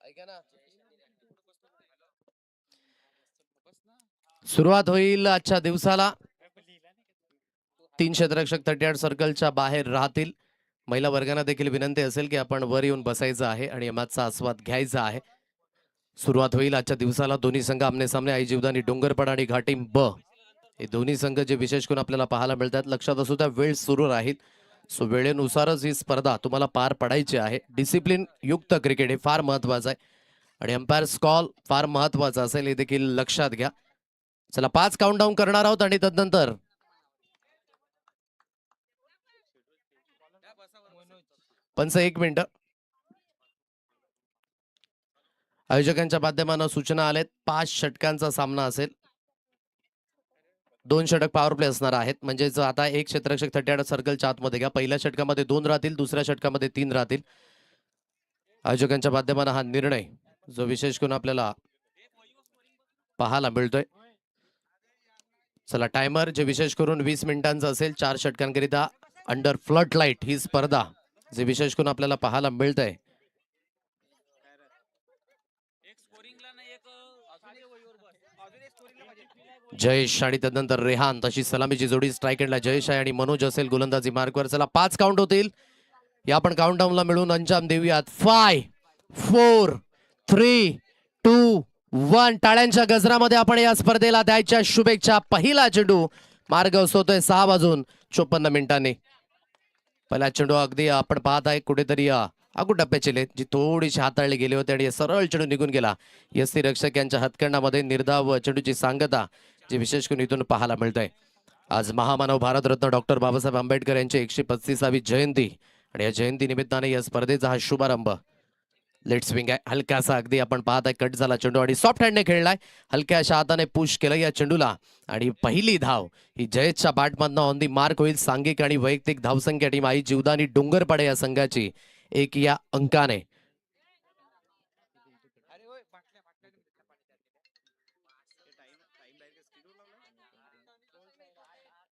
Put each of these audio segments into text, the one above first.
ऐका ना, सुरुवात होईल आजच्या दिवसाला. 3 क्षेत्ररक्षक 38 सर्कलच्या बाहेर राहतील. महिला वर्गांना देखील विनंती असेल की आपण वर येऊन बसायचं आहे आणि या मॅचचा आस्वाद घ्यायचा आहे. सुरुवात होईल आजच्या दिवसाला. दोन्ही संघ आमने सामने, आई जीवदानी डोंगरपाडा आणि घाटीम ब हे दोन्ही संघ जे विशेष करून आपल्याला पाहायला मिळतात. लक्षात असू द्या, वेळ सुरू राहील, सो वेळेनुसारच ही स्पर्धा तुम्हाला पार पडायची आहे. डिसिप्लिन युक्त क्रिकेट हे फार महत्वाचं आहे आणि अंपायर्स कॉल फार महत्वाचा असेल हे देखील लक्षात घ्या. चला 5 काउंटडाऊन करणार आहोत आणि तदनंतर पंच 1 मिनिट. आयोजकांच्या माध्यमानं सूचना आल्यात. 5 षटकांचा सामना असेल. 2 षटक पॉवर प्ले असणार आहेत. म्हणजेच आता एक क्षेत्ररक्षक 38 सर्कलच्या आतमध्ये घ्या. पहिल्या षटकामध्ये 2 राहतील, दुसऱ्या षटकामध्ये 3 राहतील. आयोजकांच्या माध्यमानं हा निर्णय जो विशेष करून आपल्याला पाहायला मिळतोय. चला टायमर जे विशेष करून 20 मिनिटांचा असेल. 4 षटकांकरिता अंडर फ्लड लाईट ही स्पर्धा जे विशेष करून आपल्याला पाहायला मिळतंय. जयेश आणि त्यानंतर रेहान, तशी सलामीची जोडी. स्ट्राईक एंडला जयेश आहे आणि मनोज असेल गोलंदाजी मार्कवर. चला 5 काउंट होतील. या आपण काउंटडाऊनला मिळून अंजाम देऊयात. 5 4 3 2 1. टाळ्यांच्या गजरामध्ये आपण या स्पर्धेला द्यायच्या शुभेच्छा. पहिला चेंडू मार्ग होतोय 6 वाजून 54 मिनिटांनी. पहिला चेंडू अगदी आपण पाहत आहे कुठेतरी अगो टप्प्याचे जी थोडीशी हाताळली गेली होती आणि सरळ चेंडू निघून गेला. यष्टी रक्षक यांच्या हातकंडामध्ये निर्धाव चेंडूची सांगता जे विशेष करून इथून पाहायला मिळतंय. आज महामानव भारतरत्न डॉक्टर बाबासाहेब आंबेडकर यांची 135वी जयंती आणि या जयंती निमित्ताने या स्पर्धेचा हा शुभारंभ. लेट स्विंग आहे हलकासा, अगदी आपण पाहत आहे कट झाला चेंडू आणि सॉफ्ट हँडने खेळलाय. हलक्या अशा हाताने पुश केलं या चेंडूला आणि पहिली धाव ही जयेशच्या बॅटमधनं ऑन दी मार्क होईल. सांघिक आणि वैयक्तिक धावसंख्या टीम आई जीवदानी डोंगरपाडे या संघाची 1 या अंकाने.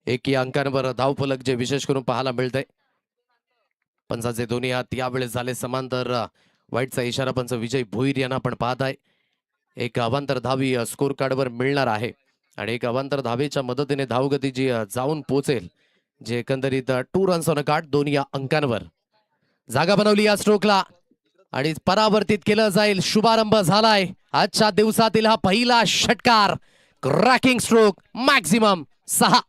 एक या अंकांवर धावफलक जे विशेष करून पाहायला मिळतंय. पंचाचे दोन्ही हात यावेळेस झाले समांतर. वाईटचा इशारा पंच विजय भोईर यांना आपण पाहत आहे. एक अवांतर धावी स्कोर कार्डवर मिळणार आहे आणि एक अवांतर धावेच्या मदतीने धावगती जी जाऊन पोहोचेल, जे एकंदरीत 2 रन्स ऑन अ कार्ड 2 या अंकांवर. जागा बनवली या स्ट्रोकला आणि परावर्तित केलं जाईल. शुभारंभ झालाय आजच्या दिवसातील हा पहिला षटकार. Cracking stroke maximum 6.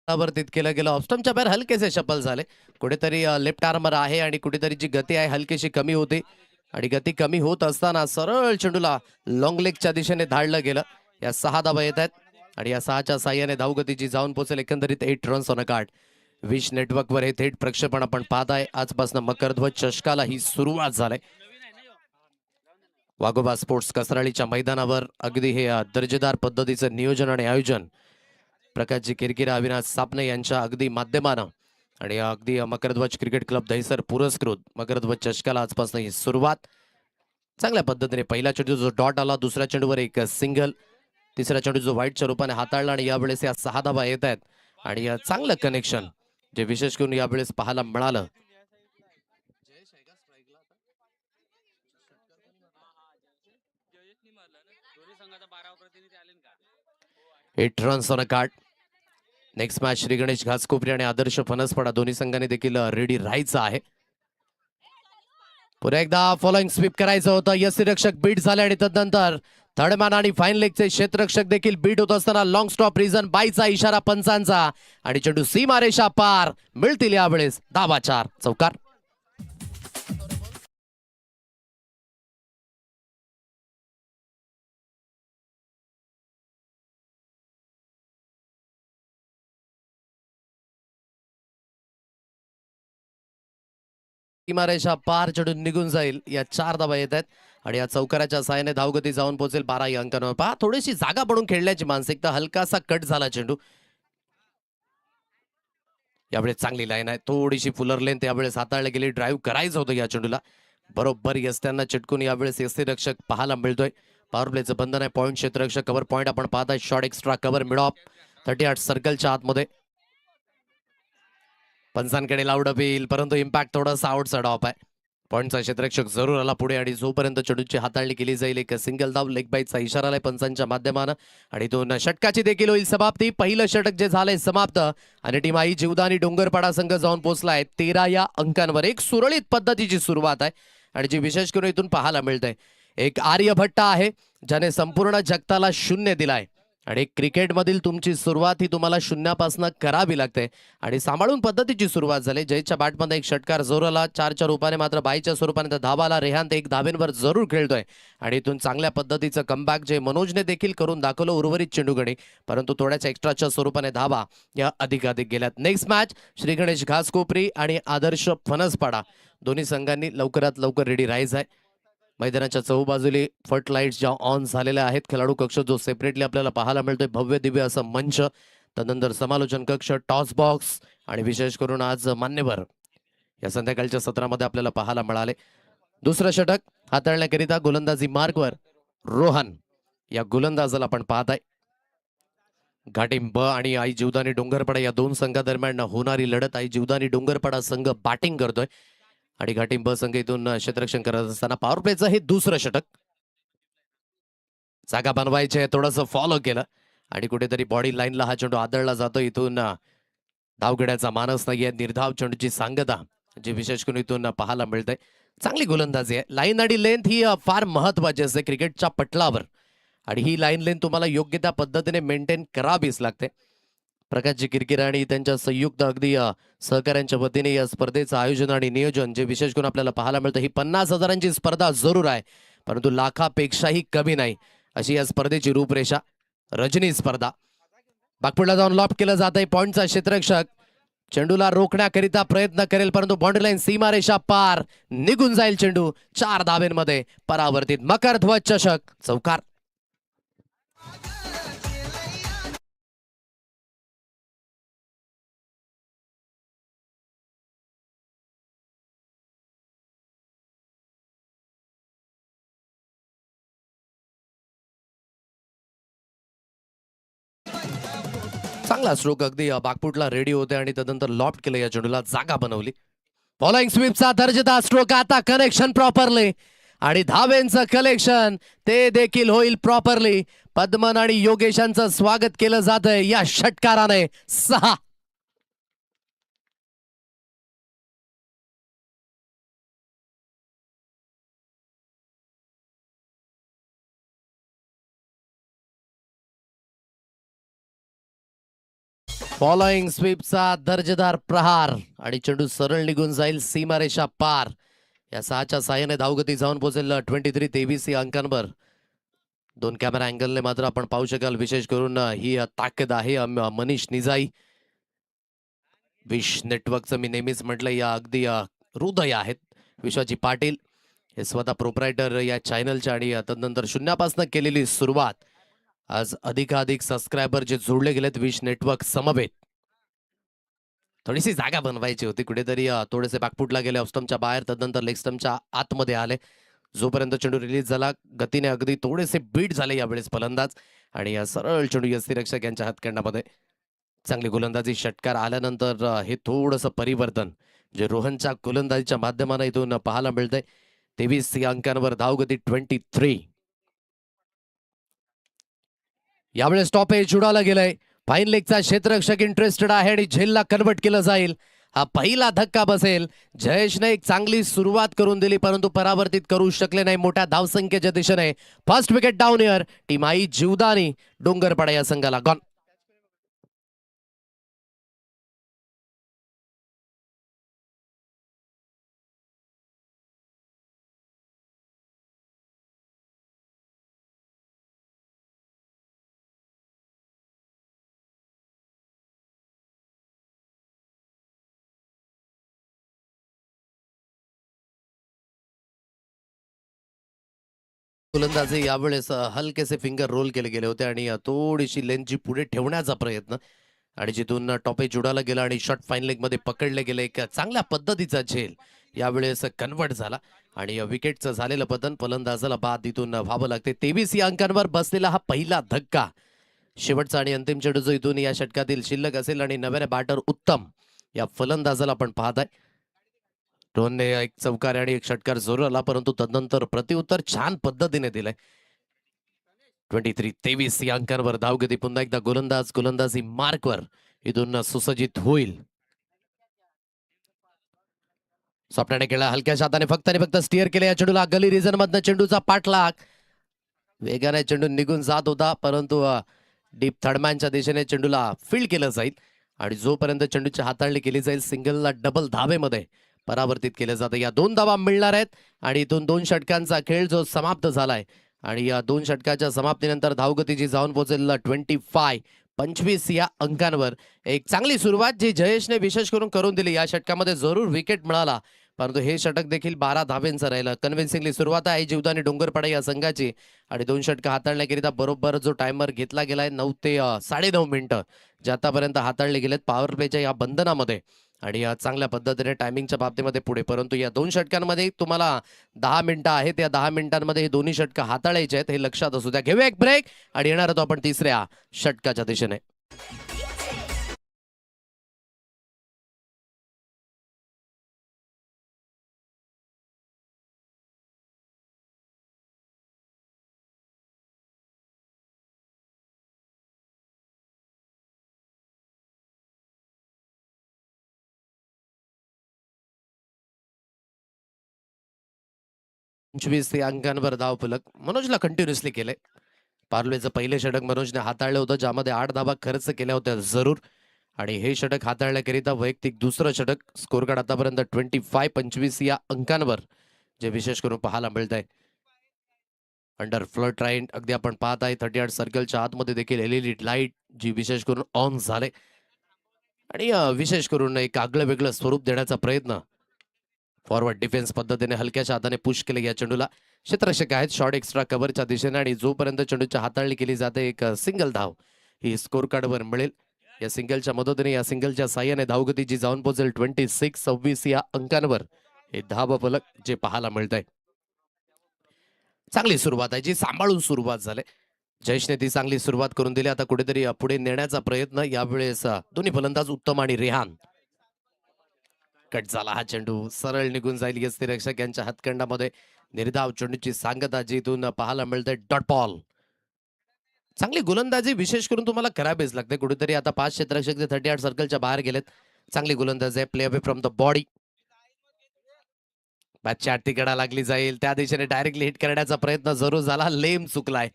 परावर्तित केलं गेलं. ऑफस्टमच्या बाहेर हलकेसे शफल झाले. कुठेतरी लेफ्ट आर्मर आहे आणि कुठेतरी जी गती आहे हलकीशी कमी होते आणि गती कमी होत असताना सरळ चेंडूला लॉंग लेगच्या दिशेने धाडलं गेलं. या 6 धावा येत आहेत आणि या 6च्या साह्याने धावगतीची जाऊन पोहोचेल एकंदरीत 8 runs on a card. Wish नेटवर्कवर हे थेट प्रक्षेपण आपण पाहताय. आजपासून मकरध्वज चषकाला ही सुरुवात झाली. वाघोबा स्पोर्ट्स कसराळीच्या मैदानावर अगदी हे दर्जेदार पद्धतीचं नियोजन आणि आयोजन प्रकाशजी किरकिरा, अविनाश सापणे यांच्या अगदी माध्यमानं आणि अगदी मकरध्वज क्रिकेट क्लब दहिसर पुरस्कृत मकरध्वज चषकाला आजपासून ही सुरुवात चांगल्या पद्धतीने. पहिला चेंडू जो डॉट आला, दुसऱ्या चेंडूवर एक सिंगल, तिसऱ्या चेंडू जो व्हाईटच्या रूपाने हाताळला आणि यावेळेस या 6 धावा येत आहेत आणि चांगलं कनेक्शन जे विशेष करून यावेळेस पाहायला मिळालं. 8 runs on a card. Next match Shri Ganesh Ghaskopari आणि आदर्श फणसपडा दोन्ही संघांनी देखील रेडी राहायचं आहे. पुन्हा एकदा फॉलोइंग स्वीप करायचं होतं. यष्टीरक्षक बीट झाले आणि तदनंतर थर्डमॅन आणि फाईन लेगचे क्षेत्ररक्षक देखील बीट होत असताना लॉंग स्टॉप रिझन बायचा इशारा पंचांचा आणि चेंडू सीमारेषा पार. मिळतील यावेळेस धावा 4 चौकार. सीमारेषा पार चढून निघून जाईल. या 4 धावा येत आहेत आणि या चौकाराच्या साहाय्याने धावगती जाऊन पोहोचेल 12 या अंकांवर. पहा थोडीशी जागा पडून खेळण्याची मानसिकता, हलकासा कट झाला चेंडू. यावेळेस चांगली लाईन आहे, थोडीशी फुलर लेन त्यावेळेस हाताळली गेली. ड्राईव्ह करायचं होतं या चेंडूला, बरोबर यस्त्यांना चिटकून यावेळेस यष्टीरक्षक पाहायला मिळतोय. पॉवर प्लेचं बंधन आहे. पॉईंट क्षेत्ररक्षक कव्हर पॉईंट आपण पाहताय. Short extra cover mid of 38 सर्कलच्या आतमध्ये. पंचांकडे लाऊड अपील, परंतु इम्पॅक्ट थोडासा आउटसाइड ऑफ आहे. पॉईंटचा क्षेत्ररक्षक जरूर आला पुढे आणि जोपर्यंत चेंडूची हाताळणी केली जाईल एक सिंगल धाव लेग बाईटचा इशारा आलाय पंचांच्या माध्यमानं आणि दोन षटकाची देखील होईल समाप्ती. पहिलं षटक जे झालंय समाप्त आणि टीम आई जीवदानी डोंगरपाडा संघ जाऊन पोहोचलाय 13 या अंकांवर. एक सुरळीत पद्धतीची सुरुवात आहे आणि जी विशेष करून इथून पाहायला मिळतंय एक आर्यभट्ट आहे ज्याने संपूर्ण जगताला शून्य दिलाय आणि क्रिकेटमधील तुमची सुरुवात ही तुम्हाला शून्यापासून करावी लागते आणि सांभाळून पद्धतीची सुरुवात झाली. जयच्या बॅटमध्ये एक षटकार जोराला 4च्या रूपाने, मात्र बाईच्या स्वरूपाने धावाला रेहान एक धावेंवर जरूर खेळतोय आणि इथून चांगल्या पद्धतीचं कमबॅक जे मनोजने देखील करून दाखवलं उर्वरित चेंडूगडी, परंतु थोड्याच एक्स्ट्राच्या स्वरूपाने धावा या अधिकाधिक गेल्यात. नेक्स्ट मॅच श्री गणेश घासकोपरी आणि आदर्श फणसपाडा दोन्ही संघांनी लवकरात लवकर रेडी राहायचं आहे. मैदानाच्या चहूबाजूली फट लाईट्स ज्या ऑन झालेल्या आहेत. खेळाडू कक्ष जो सेपरेटली आपल्याला पाहायला मिळतोय, भव्य दिव्य असं मंच, त्यानंतर समालोचन कक्ष, टॉस बॉक्स आणि विशेष करून आज मान्यवर या संध्याकाळच्या सत्रामध्ये आपल्याला पाहायला मिळाले. दुसरं षटक हाताळण्याकरिता गोलंदाजी मार्गवर रोहन या गोलंदाजाला आपण पाहताय. घाटीम ब आणि आई जीवदानी डोंगरपाडा या दोन संघादरम्यान होणारी लढत. आई जीवदानी डोंगरपाडा संघ बॅटिंग करतोय आणि घाटीम ब संघ इथून क्षेत्ररक्षण करत असताना पॉवर प्लेचं हे दुसरं षटक. जागा बनवायची आहे, थोडंसं फॉलो केलं आणि कुठेतरी बॉडी लाईनला हा चेंडू आदळला जातो. इथून धावगड्याचा मानस नाहीये, निर्धाव चेंडूची सांगता जी विशेष करून इथून पाहायला मिळते. चांगली गोलंदाजी आहे. लाईन आणि लेंथ ही फार महत्वाची असते क्रिकेटच्या पटलावर आणि ही लाईन लेंथ तुम्हाला योग्य त्या पद्धतीने मेंटेन करावीच लागते. प्रकाशजी किरकिराणी त्यांच्या संयुक्त अगदी सहकाऱ्यांच्या वतीने या स्पर्धेचं आयोजन आणि नियोजन जे विशेष करून आपल्याला पाहायला मिळतं. ही 50,000ची स्पर्धा जरूर आहे, परंतु लाखापेक्षाही कमी नाही अशी या स्पर्धेची रूपरेषा. रजनी स्पर्धा बागपुडला जाऊन लॉप केलं जात आहे. पॉईंटचा क्षेत्ररक्षक चेंडूला रोखण्याकरिता प्रयत्न करेल, परंतु बाउंड्री लाईन सीमारेषा पार निघून जाईल चेंडू. 4 धावेंमध्ये परावर्तित. मकर ध्वज चषक चौकार. चांगला स्ट्रोक अगदी बागपुटला रेडी होते आणि त्यानंतर लॉफ्ट केलं, या चेंडूला जागा बनवली. फॉलोइंग स्वीपचा दर्जेदार स्ट्रोक. आता कनेक्शन प्रॉपरली आणि धावेंचं कलेक्शन ते देखील होईल प्रॉपरली. पद्मन आणि योगेशांचं स्वागत केलं जातंय या षटकाराने. 6. फॉलोइंग स्वीपचा दर्जेदार प्रहार आणि चेंडू सरळ निघून जाईल सीमारेषा पार. या 6च्या साहाय्याने धावगती जाऊन पोहोचेल 23 या अंकांवर. 2 कॅमेरा अँगलने मात्र आपण पाहू शकाल विशेष करून ही ताकद आहे मनीष निजाई. विश नेटवर्कचं मी नेहमीच म्हटलं या अगदी हृदय आहेत. विश्वाजी पाटील हे स्वतः प्रोप्रायटर या चॅनलच्या आणि तदनंतर शून्यापासून केलेली सुरुवात आज अधिकाधिक सबस्क्रायबर जे जोडले गेलेत विश नेटवर्क समवेत. थोडीशी जागा बनवायची होती कुठेतरी, थोडेसे बॅकफुटला गेले ऑफस्टमच्या बाहेर, तदनंतर लेग स्टम्पच्या आतमध्ये आले. जोपर्यंत चेंडू रिलीज झाला गतीने अगदी थोडेसे बीट झाले यावेळेस फलंदाज आणि या सरळ चेंडू यष्टीरक्षक यांच्या हातखंडामध्ये. चांगली गोलंदाजी षटकार आल्यानंतर हे थोडंसं परिवर्तन जे रोहनच्या गोलंदाजीच्या माध्यमानं इथून पाहायला मिळतंय. 23 या अंकांवर धावगती 23. यावेळेस टॉप एज उडाला गेलाय. फाईन लेगचा क्षेत्ररक्षक इंटरेस्टेड आहे आणि झेलला कन्वर्ट केलं जाईल. हा पहिला धक्का बसेल. जयेशने एक चांगली सुरुवात करून दिली, परंतु परावर्तित करू शकले नाही मोठ्या धावसंख्येच्या दिशेने. First wicket down here. Team Aai Jivdani Dongarpada या संघाला गॉन. गोलंदाजी यावेळेस हलकेसे फिंगर रोल केले गेले होते आणि थोडीशी लेंथची पुढे ठेवण्याचा प्रयत्न आणि जिथून टॉपेज उडाला गेला आणि शॉट फाईन लेग मध्ये पकडले गेले. एक चांगल्या पद्धतीचा झेल यावेळेस कन्वर्ट झाला आणि विकेटचं झालेलं पतन फलंदाजाला बाद इथून व्हावं लागते. 23 या अंकांवर बसलेला हा पहिला धक्का. शेवटचा आणि अंतिम चेंडू जो इथून या षटकातील शिल्लक असेल आणि नव्याने बॅटर उत्तम या फलंदाजाला आपण पाहत आहे. रोहनने एक चौकार आणि एक षटकार जोरला, परंतु तदनंतर प्रतिउत्तर छान पद्धतीने दिलंय. 23 या अंकांवर धावगती पुन्हा एकदा गोलंदाजी मार्कवर इथून सुसज्जित होईल. स्वप्नाने केला हलक्या हाताने फक्त आणि फक्त स्टिअर केले या चेंडूला. गली रिजन मधनं चेंडूचा पाठलाग. वेगाने चेंडू निघून जात होता, परंतु डीप थर्डमॅनच्या दिशेने चेंडूला फील्ड केलं जाईल आणि जोपर्यंत चेंडूची हाताळणी केली जाईल सिंगलला डबल धावेमध्ये परावर्तित केलं जातं. या 2 धावा मिळणार आहेत आणि इथून 2 षटकांचा खेळ जो समाप्त झालाय आणि या 2 षटकाच्या समाप्तीनंतर धावगतीची जाऊन पोहोचेल 25 या अंकांवर. एक चांगली सुरुवात जी जयेशने विशेष करून दिली. या षटकामध्ये जरूर विकेट मिळाला, परंतु हे षटक देखील 12 धावेंचं राहिलं. कन्व्हिन्सिंगली सुरुवात आहे जीवदानी डोंगरपाडा या संघाची आणि 2 षटकं हाताळण्याकरिता बरोबर जो टायमर घेतला गेलाय 9 ते 9.5 मिनिटं जे आतापर्यंत हाताळले गेलेत पॉवर प्लेच्या या बंधनामध्ये आणि चांगल्या पद्धतीने टायमिंगच्या बाबतीमध्ये पुढे. परंतु या 2 षटकांमध्ये तुम्हाला 10 मिनिटं आहेत. या 10 मिनिटांमध्ये हे दोन्ही षटकं हाताळायचे आहेत हे लक्षात असू द्या. घेऊया एक ब्रेक आणि येणार होतो आपण तिसऱ्या षटकाच्या दिशेने. पंचवीस या अंकांवर धावफलक मनोजला कंटिन्युअसली केले. पार्लेचं पहिले षटक मनोजने हाताळलं होतं ज्यामध्ये 8 धावा खर्च केल्या होत्या जरूर आणि हे षटक हाताळण्याकरिता वैयक्तिक दुसरं षटक. स्कोर कार्ड आतापर्यंत 25 या अंकांवर जे विशेष करून पाहायला मिळत आहे. अंडर फ्लड राईन अगदी आपण पाहत आहे 38 सर्कलच्या आतमध्ये देखील एलईडी लाईट जी विशेष करून ऑन झाले आणि विशेष करून एक आगळं वेगळं स्वरूप देण्याचा प्रयत्न. फॉरवर्ड डिफेन्स पद्धतीने हलक्याच्या हाताने पुश केले या चेंडूला. क्षेत्ररक्षक आहेत शॉर्ट एक्स्ट्रा कव्हरच्या दिशेने आणि जोपर्यंत चेंडूची हाताळणी केली जाते एक सिंगल धाव ही स्कोर कार्डवर मिळेल. या सिंगलच्या मदतीने या सिंगलच्या साह्याने धावगतीची जाऊन पोहोचेल 26 या अंकांवर. हे धाव फलक जे पाहायला मिळत आहे. चांगली सुरुवात आहे जी सांभाळून सुरुवात झाली. जयेशने ती चांगली सुरुवात करून दिली. आता कुठेतरी पुढे नेण्याचा प्रयत्न यावेळेस दोन्ही फलंदाज उत्तम आणि रेहान. कट झाला हा चेंडू सरळ निघून जाईल. यष्टीरक्षक यांच्या हातखंडामध्ये निर्धाव चेंडूची सांगता जिथून पाहायला मिळते डॉट बॉल. चांगली गोलंदाजी विशेष करून तुम्हाला करावीच लागते. कुठेतरी आता 5 क्षेत्ररक्षक जे 38 सर्कलच्या बाहेर गेलेत. चांगली गोलंदाजी आहे. Play away from the body. बॅटच्या आरती कडा लागली जाईल त्या दिशेने डायरेक्टली हिट करण्याचा प्रयत्न जरूर झाला. लेम चुकलाय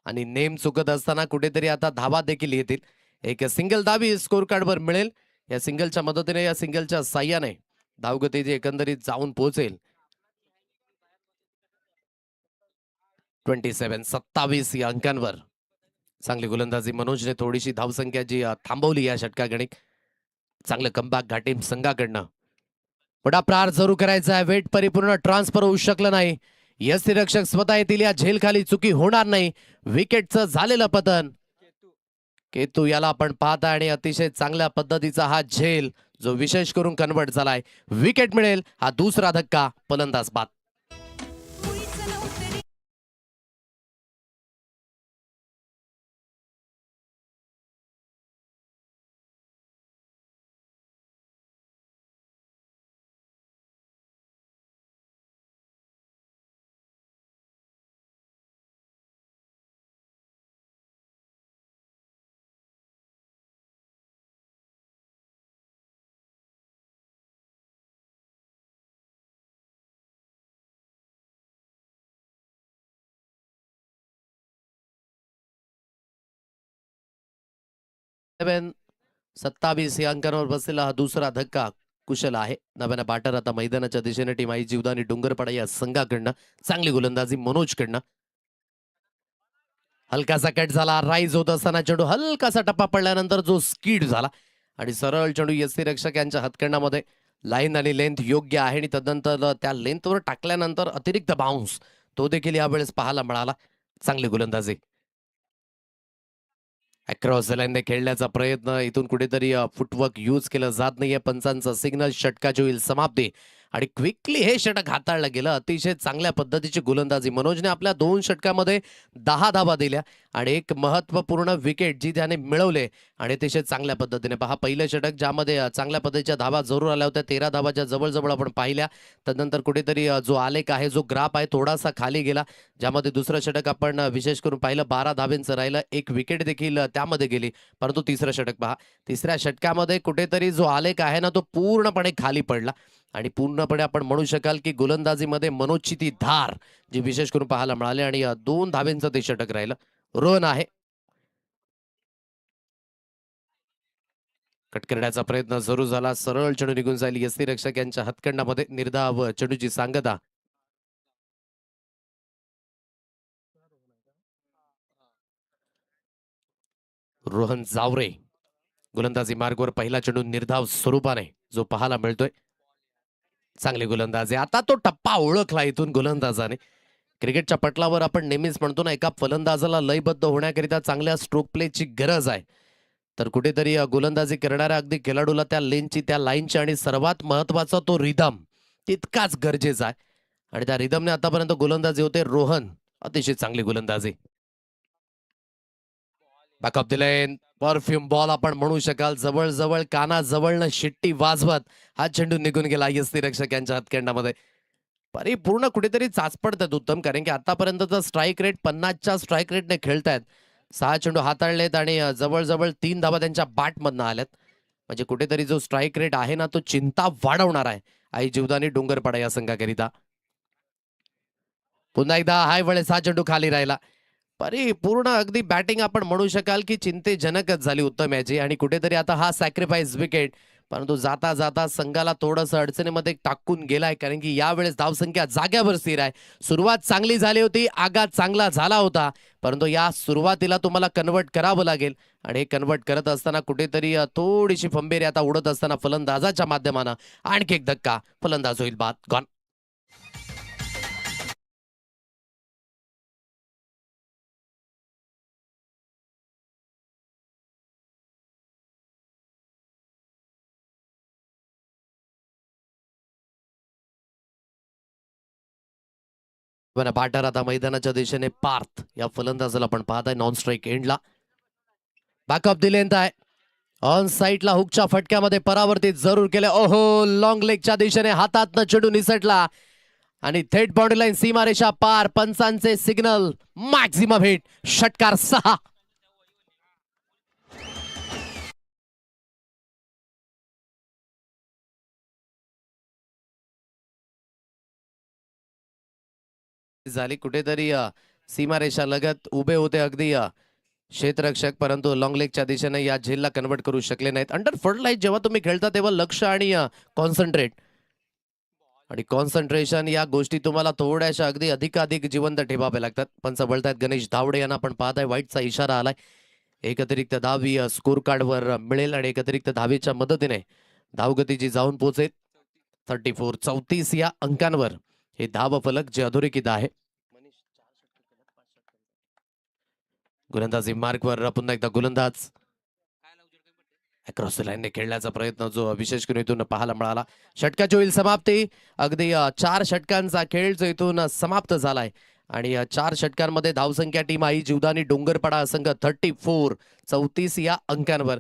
आणि नेम चुकत असताना कुठेतरी आता धावा देखील येतील. एक सिंगल धावी स्कोर कार्डवर मिळेल. या सिंगलच्या मदतीने या सिंगलच्या साह्याने धावगती जी एकंदरीत जाऊन पोहोचेल 27 या अंकांवर. चांगली गोलंदाजी मनोजने थोडीशी धावसंख्या जी थांबवली या षटकागणिक. चांगलं कमबॅक घाटीम संघाकडनं. मोठा प्रहार जरूर करायचा आहे. वेट परिपूर्ण ट्रान्सफर होऊ शकलं नाही. यष्टीरक्षक स्वतः येतील या झेलखाली चुकी होणार नाही. विकेटचं झालेलं पतन. केतू याला आपण पाहता आणि अतिशय चांगल्या पद्धतीचा हा झेल जो विशेष करून कन्वर्ट झालाय. विकेट मिळेल. हा दुसरा धक्का फलंदाज बाद. सेवन 27 या अंकांवर बसलेला हा दुसरा धक्का कुशल आहे. नव्यानं बॅटर आता मैदानाच्या दिशेने टीम आई जीवदानी डोंगरपाडा या संघाकडनं. चांगली गोलंदाजी मनोजकडनं. हलकासा कट झाला. राईज होत असताना चेंडू हलकासा टप्पा पडल्यानंतर जो स्कीड झाला आणि सरळ चेंडू यष्टीरक्षक यांच्या हातखंडामध्ये. लाईन आणि लेंथ योग्य आहे आणि तदनंतर त्या लेंथवर टाकल्यानंतर अतिरिक्त बाउन्स तो देखील यावेळेस पाहायला मिळाला. चांगली गोलंदाजी. अक्रॉस द लाईनने खेळण्याचा प्रयत्न, इथून कुठेतरी फुटवर्क यूज केलं जात नाहीये. पंचांचा सिग्नल, षटकाची होईल समाप्ती आणि क्विकली हे षटक हाताळलं गेलं. अतिशय चांगल्या पद्धतीची गोलंदाजी. मनोजने आपल्या 2 षटकामध्ये 10 धावा दिल्या आणि एक महत्त्वपूर्ण विकेट जी त्याने मिळवले आणि अतिशय चांगल्या पद्धतीने. पहा, पहिलं षटक ज्यामध्ये चांगल्या पद्धतीच्या धावा जरूर आल्या होत्या. 13 धावाच्या जवळ आपण पाहिल्या. तदनंतर कुठेतरी जो आलेख आहे, जो ग्राफ आहे, थोडासा खाली गेला. ज्यामध्ये दुसरं षटक आपण विशेष करून पाहिलं, 12 धावांचं राहिलं. एक विकेट देखील त्यामध्ये गेली. परंतु तिसरं षटक पहा, तिसऱ्या षटकामध्ये कुठेतरी जो आलेख आहे ना, तो पूर्णपणे खाली पडला आणि पूर्णपणे आपण म्हणू शकाल की गोलंदाजीमध्ये मनोजची ती धार जी विशेष करून पाहायला मिळाली आणि 2 धावांचं ते षटक राहिलं. रन आहे. कट करण्याचा प्रयत्न जरूर झाला. सरळ चेंडू निघून जाईल. यष्टीरक्षक यांच्या हातखंडामध्ये. निर्धाव चेंडूची सांगता. रोहन जावरे गोलंदाजी मार्गवर पहिला चेंडू निर्धाव स्वरूपाने जो पाहायला मिळतोय. चांगली गोलंदाजी. आता तो टप्पा ओळखला इथून गोलंदाजाने. क्रिकेटच्या पटलावर आपण नेहमीच म्हणतो ना, एका फलंदाजाला लयबद्ध होण्याकरिता चांगल्या स्ट्रोक प्लेची गरज आहे. तर कुठेतरी गोलंदाजी करणाऱ्या अगदी खेळाडूला त्या लेनची, त्या लाईनची आणि सर्वात महत्वाचा तो रिदम तितकाच गरजेचा आहे. आणि त्या रिदमने आतापर्यंत गोलंदाजी होते. रोहन अतिशय चांगली गोलंदाजी. बॅकअप दिले. परफ्यूम बॉल आपण म्हणू शकाल. जवळ कानाजवळनं शिट्टी वाजवत हा चेंडू निघून गेला यष्टीरक्षक यांच्या हातखंडामध्ये. परिपूर्ण कुठेतरी चाचपडतात उत्तम, कारण की आतापर्यंतचा स्ट्राईक रेट 50च्या स्ट्राईक रेटने खेळतायत. 6 चेंडू हाताळलेत आणि जवळ 3 धावा त्यांच्या बॅटमधनं आल्यात. म्हणजे कुठेतरी जो स्ट्राईक रेट आहे ना, तो चिंता वाढवणार आहे आई जीवदानी डोंगरपाडा या संघाकरिता. पुन्हा एकदा हाय वेळेस हा चेंडू खाली राहिला. परिपूर्ण अगदी बॅटिंग आपण म्हणू शकाल की चिंतेजनकच झाली उत्तम याची आणि कुठेतरी आता हा सॅक्रिफाईस विकेट, परंतु जाता जाता संघाला थोडंसं अडचणीमध्ये टाकून गेलाय, कारण की यावेळेस धावसंख्या जाग्यावर स्थिर आहे. सुरुवात चांगली झाली होती, आघात चांगला झाला होता, परंतु या सुरुवातीला तुम्हाला कन्वर्ट करावं लागेल आणि हे कन्वर्ट करत असताना कुठेतरी थोडीशी फंबेरी आता उडत असताना फलंदाजाच्या माध्यमानं आणखी एक धक्का. फलंदाज होईल बाद गॉन. बाटर आता मैदानाच्या दिशेने पार्थ या फलंदाजाला पण पाहताय नॉन स्ट्राईक एंडला. बॅकअप दिले आहे. ऑन साईडला हुकच्या फटक्यामध्ये परावर्तित जरूर केले. ओहो, लॉंग लेगच्या दिशेने हातातनं चेंडू निसटला आणि थेट बाउंड्री लाईन, सीमारेषा पार. पंचांचे सिग्नल, मॅक्झिमम हिट, षटकार 6. झाली कुठेतरी सीमारेषा लगत उभे होते अगदी क्षेत्ररक्षक, परंतु लॉंग लेगच्या दिशेने या झेलला कन्वर्ट करू शकले नाहीत. अंडर फर्टलाईज जेव्हा तुम्ही खेळता तेव्हा लक्ष आणि कॉन्सन्ट्रेट आणि कॉन्सन्ट्रेशन या गोष्टी तुम्हाला थोड्याशा अगदी अधिकाधिक जिवंत ठेवाव्या लागतात. पंच बोलतायत गणेश धावडे यांना आपण पाहताय. वाईटचा इशारा आलाय. एक अतिरिक्त धावी स्कोर कार्डवर मिळेल आणि एक अतिरिक्त धावीच्या मदतीने धावगती जाऊन पोहोचेल 34 या अंकांवर हे धाव फलक जे अधोरेखित आहे. गोलंदाजी मार्कवर पुन्हा एकदा गोलंदाज अक्रॉस द लाईनने खेळण्याचा प्रयत्न जो विशेष करून इथून पाहायला मिळाला. षटकाची होईल समाप्ती. अगदी 4 षटकांचा खेळ जो इथून समाप्त झालाय आणि 4 षटकांमध्ये धावसंख्या टीम आई जीवदानी डोंगरपाडा संघ 34 या अंकांवर.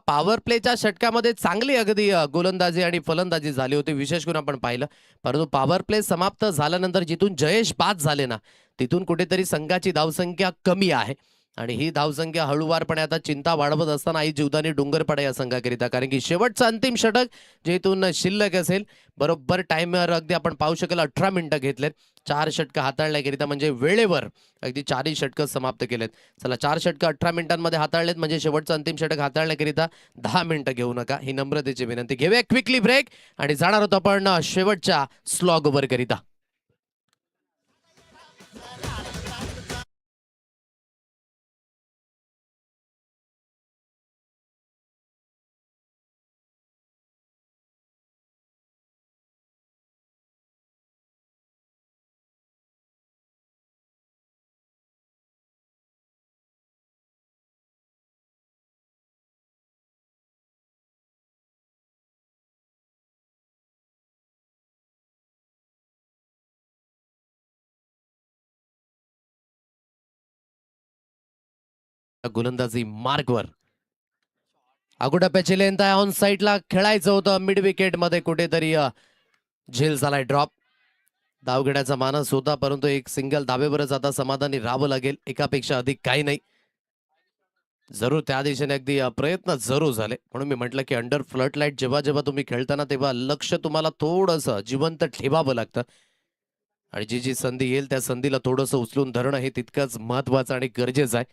पॉवर प्लेच्या षटकामध्ये चांगली अगदी गोलंदाजी आणि फलंदाजी झाली होती, विशेष करून आपण पाहिलं. परंतु पॉवर प्ले समाप्त झाल्यानंतर जिथून जयेश बाद झाले ना, तिथून कुठेतरी संघाची धावसंख्या कमी आहे आणि ही धावसंख्या हळूवारपणे आता चिंता वाढवत असताना आई जीवदानी डोंगरपाडा या संघाकरिता, कारण की शेवटचं अंतिम षटक जे इथून शिल्लक असेल, बरोबर टाइमवर अगदी आपण पाहू शकाल 18 मिनिटं घेतलेत 4 षटकं हाताळण्याकरिता, म्हणजे वेळेवर अगदी 4ही षटकं समाप्त केलेत. चला, 4 षटकं 18 मिनिटांमध्ये हाताळलेत, म्हणजे शेवटचं अंतिम षटक हाताळण्याकरिता 10 मिनिटं घेऊ नका, ही नम्रतेची विनंती. घेऊया क्विकली ब्रेक आणि जाणार होतो आपण शेवटच्या स्लॉग ओव्हर करिता. गोलंदाजी मार्कवर. अगोटप्प्याची लेंथ आहे, ऑन साईडला खेळायचं होतं मिड विकेट मध्ये, कुठेतरी झेल झालाय ड्रॉप. धाव घेण्याचा मानस होता, परंतु एक सिंगल धाबेवरच आता समाधानी राहावं लागेल, एकापेक्षा अधिक काही नाही. जरूर त्या दिशेने अगदी प्रयत्न जरूर झाले, म्हणून मी म्हटलं की अंडर फ्लड लाईट जेव्हा जेव्हा तुम्ही खेळताना तेव्हा लक्ष तुम्हाला थोडंसं जिवंत ठेवावं लागतं, आणि जी जी संधी येईल त्या संधीला थोडंसं उचलून धरणं हे तितकंच महत्वाचं आणि गरजेचं आहे.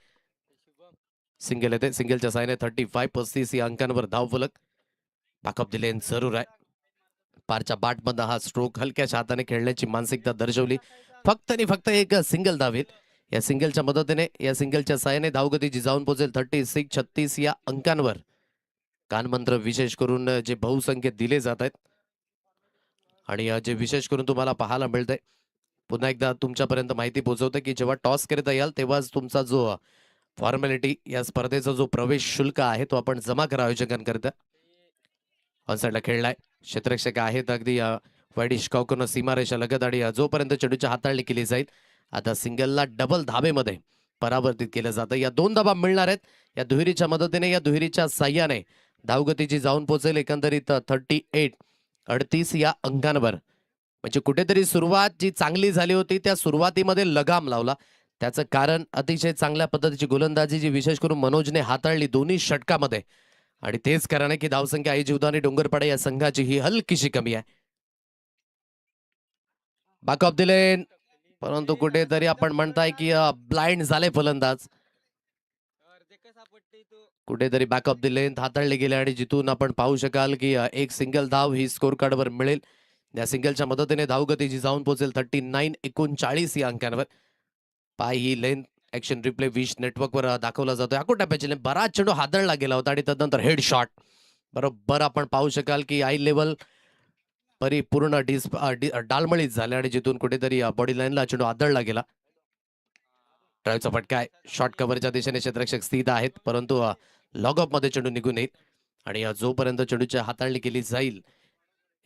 सिंगल येते, सिंगलच्या साहाय्याने 35-35 या अंकांवर धाव फलक. बॅकअप दिले जरूर आहे. पारच्या मधला हा स्ट्रोक हलक्याच्या हाताने खेळण्याची मानसिकता दर्शवली. फक्त आणि फक्त एक सिंगल धावेल. या सिंगलच्या मदतीने, या सिंगलच्या साहाय्याने धावगतीची जाऊन पोहोचेल 36-36 या अंकांवर. कानमंत्र विशेष करून जे बहुसंख्य दिले जात आहेत, आणि जे विशेष करून तुम्हाला पाहायला मिळतंय, पुन्हा एकदा तुमच्यापर्यंत माहिती पोहोचवते की जेव्हा टॉस करता याल तेव्हाच तुमचा जो फॉर्मॅलिटी या स्पर्धेचा जो प्रवेश शुल्क आहे तो आपण जमा करा आयोजकांकरता. ऑनसाईडला खेळलाय, क्षेत्ररक्षक आहेत अगदी वाईडिश कॉकून सीमारेषा लगत, आणि जोपर्यंत चेंडूची हाताळणी केली जाईल, आता सिंगलला डबल धाबेमध्ये परावर्तित केलं जातं. या 2 धाबा मिळणार आहेत या दुहेरीच्या मदतीने, या दुहेरीच्या साह्याने धावगतीची जाऊन पोहोचेल एकंदरीत 38-38 या अंकांवर. म्हणजे कुठेतरी सुरुवात जी चांगली झाली होती त्या सुरुवातीमध्ये लगाम लावला. त्याचं कारण अतिशय चांगल्या पद्धतीची गोलंदाजी जी विशेष करून मनोजने हाताळली दोन्ही षटकामध्ये, आणि तेच कारण आहे की धावसंख्या आई जीवदानी डोंगरपाडा या संघाची ही हलकीशी कमी आहे. बॅकअप दिले, परंतु कुठेतरी आपण म्हणताय की ब्लाइंड झाले फलंदाज. कुठेतरी बॅकअप दिले, हाताळले गेले, आणि जिथून आपण पाहू शकाल की एक सिंगल धाव ही स्कोर कार्डवर मिळेल. या सिंगलच्या मदतीने धावगतीची जाऊन पोहोचेल 39-39 या अंकांवर. पाय ही लेंथ ऍक्शन रिप्ले विश नेटवर्कवर दाखवला जातोय. अकोटाप्याची लेंथ, बराच चेंडू हादळला गेला होता आणि तदनंतर हेड शॉट. बरोबर आपण पाहू शकाल की आय लेवल परिपूर्ण डालमळीत झाले, आणि जिथून कुठेतरी बॉडी लाईनला चेंडू आदळला गेला. ड्राईव्हचा फटका आहे, शॉर्ट कव्हरच्या दिशेने क्षेत्ररक्षक स्थित आहेत, परंतु लॉग ऑफ मध्ये चेंडू निघून येईल, आणि जोपर्यंत चेंडूची हाताळणी केली जाईल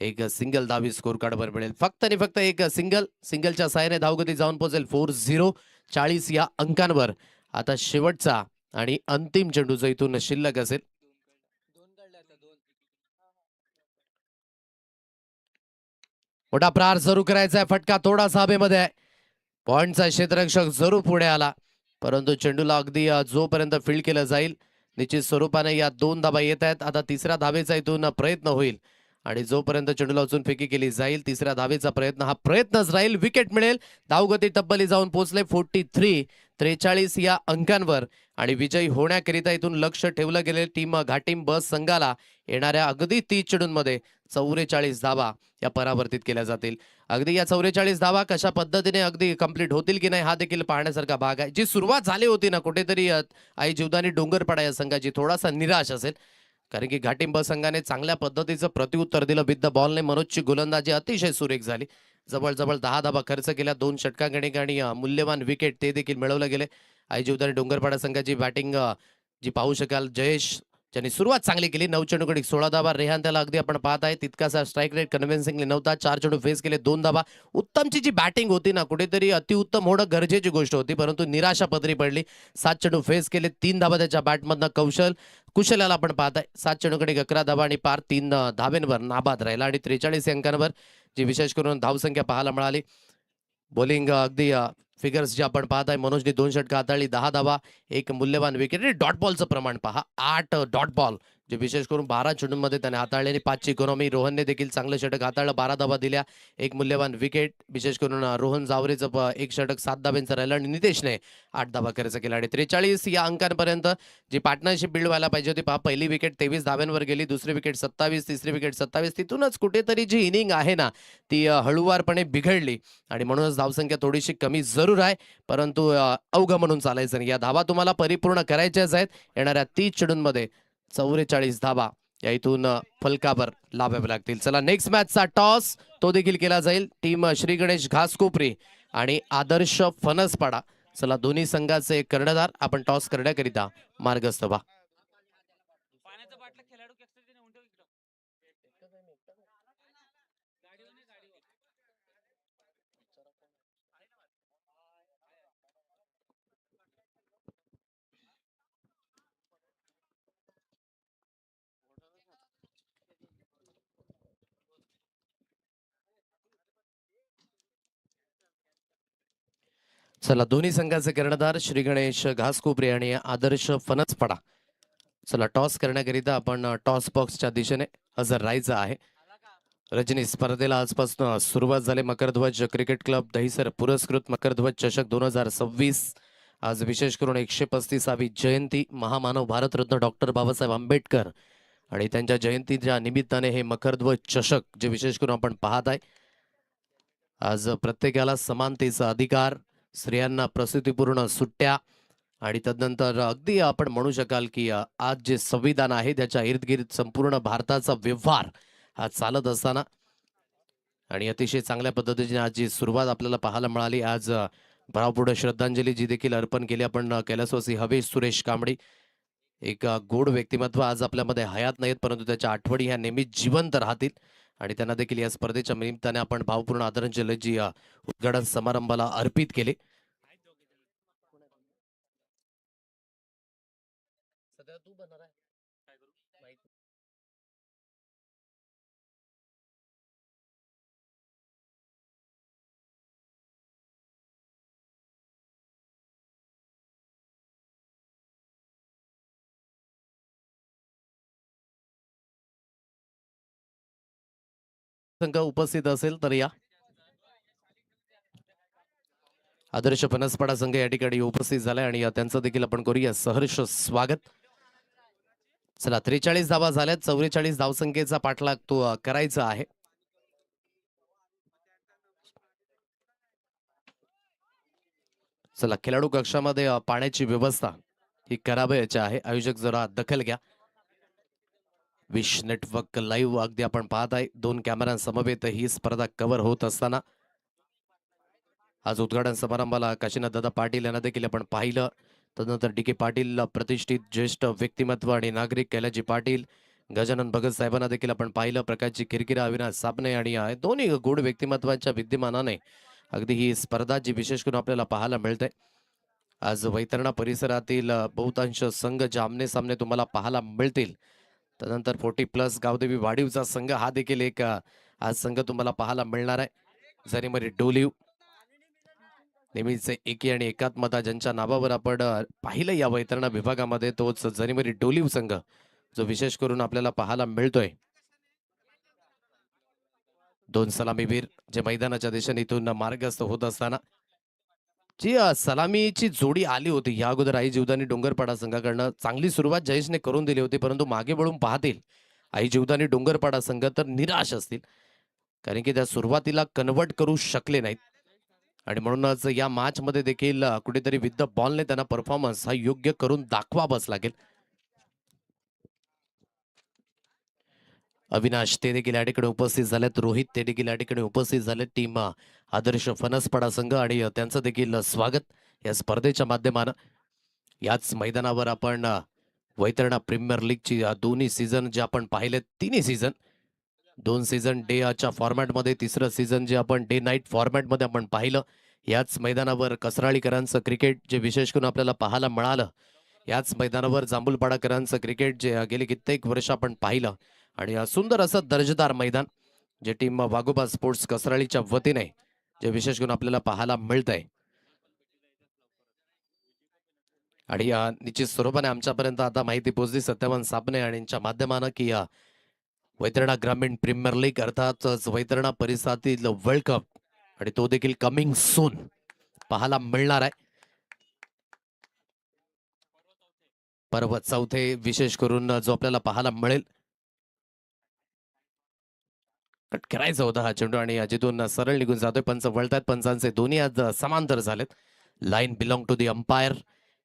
एक सिंगल धावी स्कोर कार्डवर मिळेल. फक्त आणि फक्त एक सिंगलच्या साहाय्याने धावगती जाऊन पोहोचेल 40 या अंकांवर. आता शेवटचा आणि अंतिम चेंडू जो इथून शिल्लक असेल. मोठा प्रहार सुरू करायचा आहे, फटका थोडासा हवेमध्ये आहे. पॉइंटचा क्षेत्ररक्षक जरूर पुढे आला, परंतु चेंडूला अगदी जोपर्यंत फील्ड केलं जाईल निश्चित स्वरूपाने या 2 धाबा येत आहेत. आता तिसऱ्या धावेचा इथून प्रयत्न होईल, आणि जोपर्यंत चेंडूला उचलून फेकी केली जाईल तिसऱ्या धावेचा प्रयत्न हा प्रयत्नच राहील. विकेट मिळेल, धावगती तब्बली जाऊन पोहोचले 43-43 या अंकांवर, आणि विजयी होण्याकरिता इथून लक्ष ठेवलं गेले टीम घाटीम बस संघाला येणाऱ्या अगदी 30 चेंडूंमध्ये 44 धावा या परावर्तित केल्या जातील. अगदी या 44 धावा कशा पद्धतीने अगदी कंप्लीट होतील की नाही हा देखील पाहण्यासारखा भाग आहे. जी सुरुवात झाली होती ना कुठेतरी आई जीवदानी डोंगरपाडा या संघाची थोडासा निराश असेल, कारण की घाटिंब संघाने चांगल्या पद्धतीचं प्रत्युत्तर दिलं. विथ द बॉलने मनोजची गोलंदाजी अतिशय सुरेख झाली. जवळजवळ 10 धाबा खर्च केल्या, 2 षटकांगणिक आणि मूल्यवान विकेट ते देखील मिळवले गेले. आई जीवदानी डोंगरपाडा संघाची बॅटिंग जी पाहू शकाल, जयेश ज्यांनी सुरुवात चांगली केली, 9 चेंडूकडे 16 धाबा. रेहान त्याला अगदी आपण पाहत आहे तितकासा स्ट्राईक रेट कन्व्हिन्सिंगली नव्हता. 4 चेंडू फेस केले, 2 धाबा. उत्तमची जी बॅटिंग होती ना कुठेतरी अतिउत्तम होणं गरजेची गोष्ट होती, परंतु निराशा पदरी पडली. 7 चेंडू फेस केले, 3 धाबा त्याच्या बॅटमधनं कुशल्याला आपण पाहताय. 7 चेंडूकडे 11 धाबा आणि पार 3 धाब्यांवर नाबाद राहिला, आणि 43 अंकांवर जी विशेष करून धावसंख्या पाहायला मिळाली. बॉलिंग अगदी फिगर्स जे आपण पाहताय, मनोजने 2 षटकं हाताळली, 10 धावा, एक मूल्यवान विकेट. आणि डॉट बॉलचं प्रमाण पहा, 8 डॉट बॉल जे विशेष करून 12 चेंडूंमध्ये त्याने हाताळले, आणि 5ची इकॉनॉमी. रोहनने देखील चांगलं षटक हाताळलं, 12 धावा दिल्या, एक मूल्यवान विकेट. विशेष करून रोहन जावरेचं एक षटक 7 धाब्यांचं राहिलं, आणि नितेशने 8 धावा खर्च केला. आणि 43 या अंकांपर्यंत जी पार्टनरशिप बिल्ड व्हायला पाहिजे होती पहा, पहिली विकेट 23 धाब्यांवर गेली, दुसरी विकेट 27, तिसरी विकेट 27. तिथूनच कुठेतरी जी इनिंग आहे ना ती हळूवारपणे बिघडली, आणि म्हणूनच धावसंख्या थोडीशी कमी जरूर आहे, परंतु अवघ म्हणून चालायचं नाही. या धावा तुम्हाला परिपूर्ण करायच्याच आहेत. येणाऱ्या 30 चेंडूंमध्ये 44 धावा या इथून फलकावर लावावे लागतील. चला, नेक्स्ट मॅचचा टॉस तो देखील केला जाईल. टीम श्री गणेश घासकोपरी आणि आदर्श फणसपाडा, चला दोन्ही संघाचे कर्णधार आपण टॉस करण्याकरिता मार्गस्थ व्हा. चला दोन्ही संघाचे कर्णधार श्री गणेश घासकोपरे आणि आदर्श फणसपडा. चला टॉस करण्याकरिता आपण टॉस बॉक्सच्या दिशेने हजर राहायचं आहे. रजनी स्पर्धेला आजपासून सुरुवात झाली. मकरध्वज क्रिकेट क्लब दहिसर पुरस्कृत मकरध्वज चषक 2026. आज विशेष करून 135वी जयंती. महामानव भारतरत्न डॉक्टर बाबासाहेब आंबेडकर आणि त्यांच्या जयंतीच्या निमित्ताने हे मकरध्वज चषक जे विशेष करून आपण पाहत आहे. आज प्रत्येकाला समानतेचा अधिकार, स्त्रियांना प्रसूतीपूर्ण सुट्ट्या आणि तदनंतर अगदी आपण म्हणू शकाल की आज जे संविधान आहे त्याच्या इर्दगिर्द संपूर्ण भारताचा व्यवहार हा चालत असताना आणि अतिशय चांगल्या पद्धतीने आज जी सुरुवात आपल्याला पाहायला मिळाली. आज भावपूर्ण श्रद्धांजली जी देखील अर्पण केली आपण कैलासवासी हवेश सुरेश कांबडी. एक गोड व्यक्तिमत्व आज आपल्यामध्ये हयात नाहीत, परंतु त्याच्या आठवणी ह्या नेहमीच जिवंत राहतील आणि त्यांना देखील या स्पर्धेच्या निमित्ताने आपण भावपूर्ण आदरांजली जी उद्घाटन समारंभाला अर्पित केली. संघ उपस्थित असेल तर या. आदर्श फणसपडा संघ या ठिकाणी उपस्थित झालाय आणि त्यांचं देखील आपण करूया सहर्ष स्वागत. चला 43 धावा झाल्यात. 44 धावसंख्येचा पाठलाग तो करायचा आहे. चला खेळाडू कक्षामध्ये पाण्याची व्यवस्था ही करावयाची आहे. आयोजक जरा दखल घ्या. विश नेटवर्क लाईव्ह अगदी आपण पाहत आहे. 2 कॅमेऱ्यांसमवेत ही स्पर्धा कव्हर होत असताना आज उद्घाटन समारंभाला काशीनाथ दादा पाटील यांना देखील आपण पाहिलं. तदनंतर डी के पाटील प्रतिष्ठित ज्येष्ठ व्यक्तिमत्व आणि नागरिक कैलाजी पाटील, गजानन भगत साहेबांना देखील आपण पाहिलं. प्रकाशजी किरकिरा, अविनाश साबणे आणि दोन्ही गूढ व्यक्तिमत्वाच्या विद्यमानाने अगदी ही स्पर्धा जी विशेष करून आपल्याला पाहायला मिळते. आज वैतरणा परिसरातील बहुतांश संघ जे आमने सामने तुम्हाला पाहायला मिळतील. तदनंतर 40+ गावदेवी वाडीवचा संघ हा देखील एक आज संघ तुम्हाला पाहायला मिळणार आहे. जरीमरी डोलीव नेहमीच एकी आणि एकात्मता ज्यांच्या नावावर आपण पाहिलं या वैतरणा विभागामध्ये तोच जरीमरी डोलीव संघ जो विशेष करून आपल्याला पाहायला मिळतोय. 2 सलामीवीर जे मैदानाच्या दिशेने इथून मार्गस्थ होत असताना जी सलामीची जोडी आली होती या अगोदर आई जीवदानी डोंगरपाडा संघाकडनं चांगली सुरुवात जयेशने करून दिली होती, परंतु मागे वळून पाहतील आई जीवदानी डोंगरपाडा संघ तर निराश असतील कारण की त्या सुरुवातीला कन्वर्ट करू शकले नाहीत आणि म्हणूनच या मॅच मध्ये देखील कुठेतरी विथ द बॉलने त्यांना परफॉर्मन्स हा योग्य करून दाखवावाच लागेल. अविनाश ते देखील या ठिकाणी उपस्थित झालेत. रोहित ते देखील या ठिकाणी उपस्थित झाले. टीम आदर्श फणसपडा संघ आणि त्यांचं देखील स्वागत या स्पर्धेच्या माध्यमानं. याच मैदानावर आपण वैतरणा प्रीमियर लीगची दोन्ही सीझन जे आपण पाहिले, तिन्ही सीझन 2 सीझन डेच्या फॉर्मॅटमध्ये, तिसरं सीझन जे आपण डे नाईट फॉर्मॅटमध्ये आपण पाहिलं. याच मैदानावर कसराळीकरांचं क्रिकेट जे विशेष करून आपल्याला पाहायला मिळालं. याच मैदानावर जांभूलपाडाकरांचं क्रिकेट जे गेली कित्येक वर्ष आपण पाहिलं आणि सुंदर असं दर्जेदार मैदान जे टीम वाघोबा स्पोर्ट्स कसराळीच्या वतीने जे विशेष करून आपल्याला पाहायला मिळतंय. आणि निश्चित स्वरूपाने आमच्यापर्यंत आता माहिती पोहोचली सत्यवान साबणे आणि यांच्या माध्यमानं की वैतरणा ग्रामीण प्रीमियर लीग अर्थातच वैतरणा परिसरातील वर्ल्ड कप आणि तो देखील कमिंग सून पाहायला मिळणार आहे. पर्व चौथे विशेष करून जो आपल्याला पाहायला मिळेल. कट करायचा होता हा चेंडू आणि जिथून सरळ निघून जातोय. पंच वळतात. पंचांचे दोन्ही आज समांतर झालेत. Line belong to the umpire.